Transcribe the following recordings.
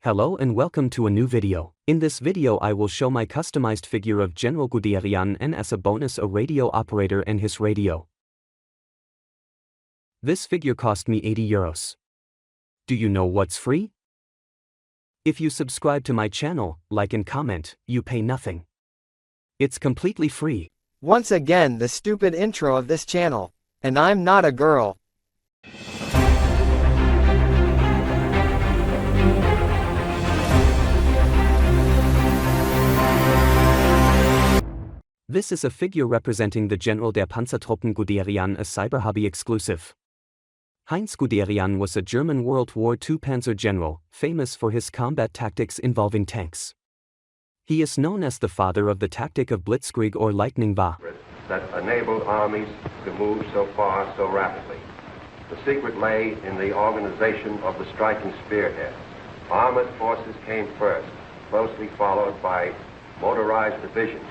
Hello and welcome to a new video. In this video I will show my customized figure of General Guderian and as a bonus a radio operator and his radio. This figure cost me 80 euros. Do you know what's free? If you subscribe to my channel, like and comment, you pay nothing. It's completely free. Once again the stupid intro of this channel. And I'm not a girl. This is a figure representing the General der Panzertruppen Guderian, a Cyber Hobby exclusive. Heinz Guderian was a German World War II panzer general, famous for his combat tactics involving tanks. He is known as the father of the tactic of blitzkrieg or lightning war. That enabled armies to move so far so rapidly. The secret lay in the organization of the striking spearhead. Armored forces came first, closely followed by motorized divisions,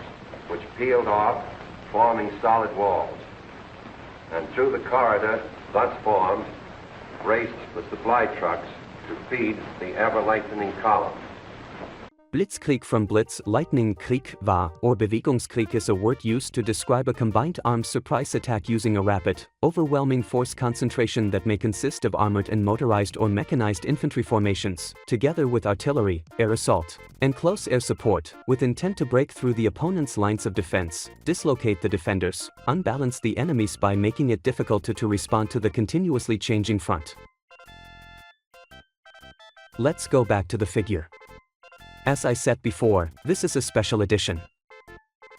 which peeled off, forming solid walls. And through the corridor, thus formed, raced the supply trucks to feed the ever-lengthening column. Blitzkrieg from Blitz, Lightning, Krieg, war, or Bewegungskrieg is a word used to describe a combined armed surprise attack using a rapid, overwhelming force concentration that may consist of armored and motorized or mechanized infantry formations, together with artillery, air assault, and close air support, with intent to break through the opponent's lines of defense, dislocate the defenders, unbalance the enemies by making it difficult to respond to the continuously changing front. Let's go back to the figure. As I said before, this is a special edition.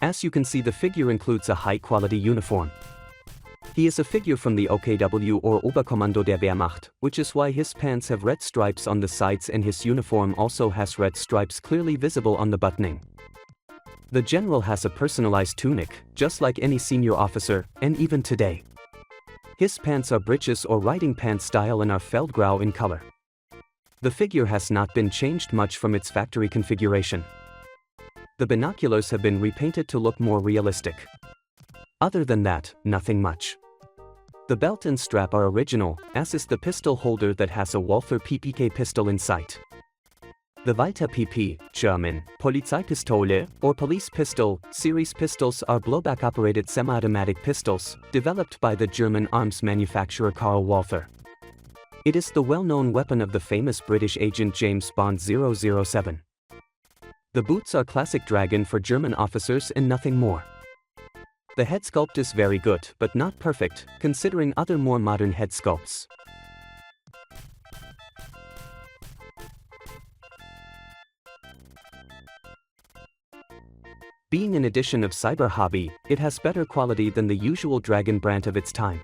As you can see, the figure includes a high-quality uniform. He is a figure from the OKW or Oberkommando der Wehrmacht, which is why his pants have red stripes on the sides and his uniform also has red stripes clearly visible on the buttoning. The general has a personalized tunic, just like any senior officer, and even today. His pants are breeches or riding pants style and are feldgrau in color. The figure has not been changed much from its factory configuration. The binoculars have been repainted to look more realistic. Other than that, nothing much. The belt and strap are original, as is the pistol holder that has a Walther PPK pistol in sight. The Walther PP, German, Polizeipistole, or police pistol, series pistols are blowback-operated semi-automatic pistols, developed by the German arms manufacturer Karl Walther. It is the well-known weapon of the famous British agent James Bond 007. The boots are classic dragon for German officers and nothing more. The head sculpt is very good, but not perfect, considering other more modern head sculpts. Being an edition of Cyber Hobby, it has better quality than the usual Dragon brand of its time.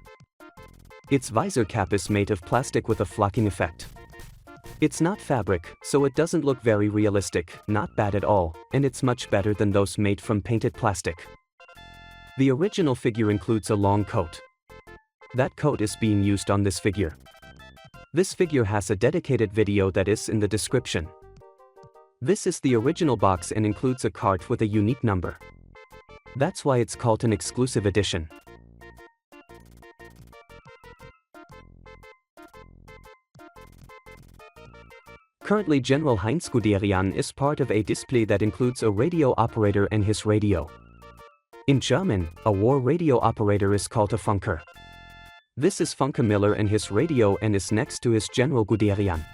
Its visor cap is made of plastic with a flocking effect. It's not fabric, so it doesn't look very realistic, not bad at all, and it's much better than those made from painted plastic. The original figure includes a long coat. That coat is being used on this figure. This figure has a dedicated video that is in the description. This is the original box and includes a card with a unique number. That's why it's called an exclusive edition. Currently General Heinz Guderian is part of a display that includes a radio operator and his radio. In German, a war radio operator is called a Funker. This is Funke Miller and his radio and is next to his General Guderian.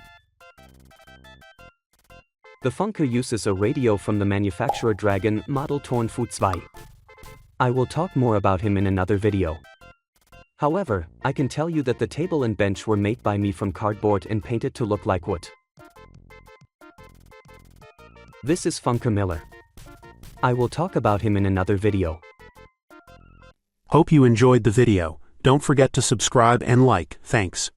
The Funker uses a radio from the manufacturer Dragon model Tornfu 2. I will talk more about him in another video. However, I can tell you that the table and bench were made by me from cardboard and painted to look like wood. This is Funke Miller. I will talk about him in another video. Hope you enjoyed the video. Don't forget to subscribe and like. Thanks.